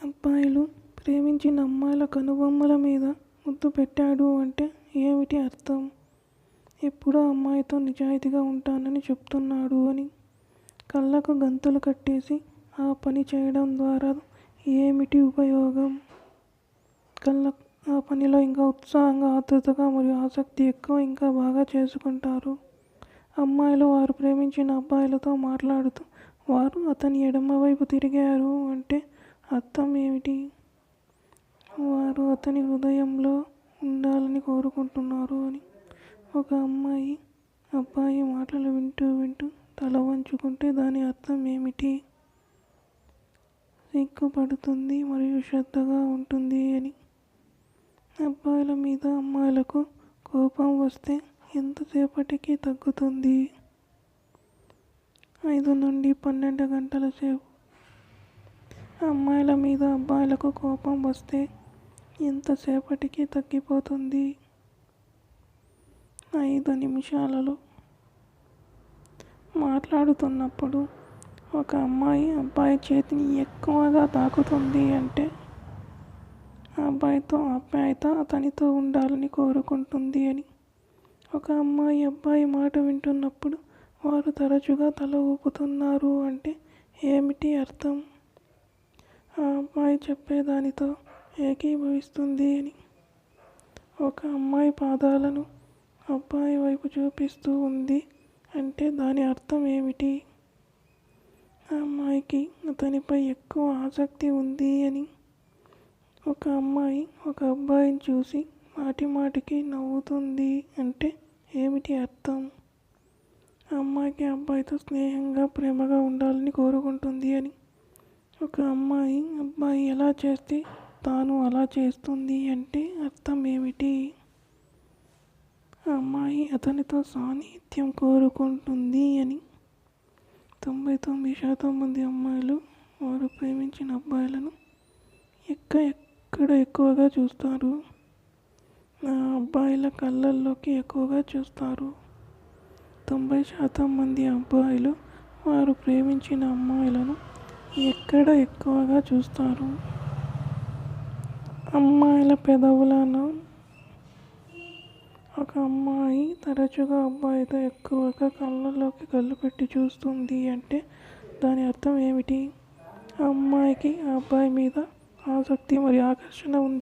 అబ్బాయిలు ప్రేమించిన అమ్మాయిల కనుబొమ్మల మీద ముద్దు పెట్టాడు అంటే ఏమిటి అర్థం? ఎప్పుడూ అమ్మాయితో నిజాయితీగా ఉంటానని చెప్తున్నాడు అని. కళ్ళకు గంతులు కట్టేసి ఆ పని చేయడం ద్వారా ఏమిటి ఉపయోగం? ఆ పనిలో ఇంకా ఉత్సాహంగా, ఆతృతగా మరియు ఆసక్తి ఎక్కువ, ఇంకా బాగా చేసుకుంటారు. అమ్మాయిలు వారు ప్రేమించిన అబ్బాయిలతో మాట్లాడుతూ వారు అతని ఎడమవైపు తిరిగారు అంటే అర్థం ఏమిటి? వారు అతని హృదయంలో ఉండాలని కోరుకుంటున్నారు అని. ఒక అమ్మాయి అబ్బాయి మాటలు వింటూ వింటూ తల వంచుకుంటే దాని అర్థం ఏమిటి? సిగ్గుపడుతుంది మరియు శ్రద్ధగా ఉంటుంది అని. అబ్బాయిల మీద అమ్మాయిలకు కోపం వస్తే ఎంతసేపటికి తగ్గుతుంది? 5 నుండి 12 గంటల సేపు. అమ్మాయిల మీద అబ్బాయిలకు కోపం వస్తే ఎంతసేపటికి తగ్గిపోతుంది? 5 నిమిషాలలో. మాట్లాడుతున్నప్పుడు ఒక అమ్మాయి అబ్బాయి చేతిని ఎక్కువగా తాకుతుంది అంటే ఆ అబ్బాయితో ఆప్యాయత, అతనితో ఉండాలని కోరుకుంటుంది అని. ఒక అమ్మాయి అబ్బాయి మాట వింటున్నప్పుడు వారు తరచుగా తల ఊపుతున్నారు అంటే ఏమిటి అర్థం? ఆ అబ్బాయి చెప్పేదానితో ఏకీభవిస్తుంది అని. ఒక అమ్మాయి పాదాలను అబ్బాయి వైపు చూపిస్తూ ఉంది అంటే దాని అర్థం ఏమిటి? ఆ అమ్మాయికి అతనిపై ఎక్కువ ఆసక్తి ఉంది అని. ఒక అమ్మాయి ఒక అబ్బాయిని చూసి మాటి మాటికి నవ్వుతుంది అంటే ఏమిటి అర్థం? ఆ అమ్మాయికి అబ్బాయితో స్నేహంగా, ప్రేమగా ఉండాలని కోరుకుంటుంది అని. ఒక అమ్మాయి అబ్బాయి ఎలా చేస్తే తాను అలా చేస్తుంది అంటే అర్థం ఏమిటి? ఆ అమ్మాయి అతనితో సాన్నిహిత్యం కోరుకుంటుంది అని. 99% మంది అమ్మాయిలు వారు ప్రేమించిన అబ్బాయిలను ఎక్కడ ఎక్కువగా చూస్తారు? ఆ అబ్బాయిల కళ్ళల్లోకి ఎక్కువగా చూస్తారు. 90% మంది అబ్బాయిలు వారు ప్రేమించిన అమ్మాయిలను ఎక్కడ ఎక్కువగా చూస్తారు? అమ్మాయిల పెదవులను. ఒక అమ్మాయి తరచుగా అబ్బాయితో ఎక్కువగా కళ్ళల్లోకి కళ్ళు పెట్టి చూస్తుంది అంటే దాని అర్థం ఏమిటి? ఆ అమ్మాయికి ఆ అబ్బాయి మీద ఆసక్తి మరియు ఆకర్షణ ఉంది.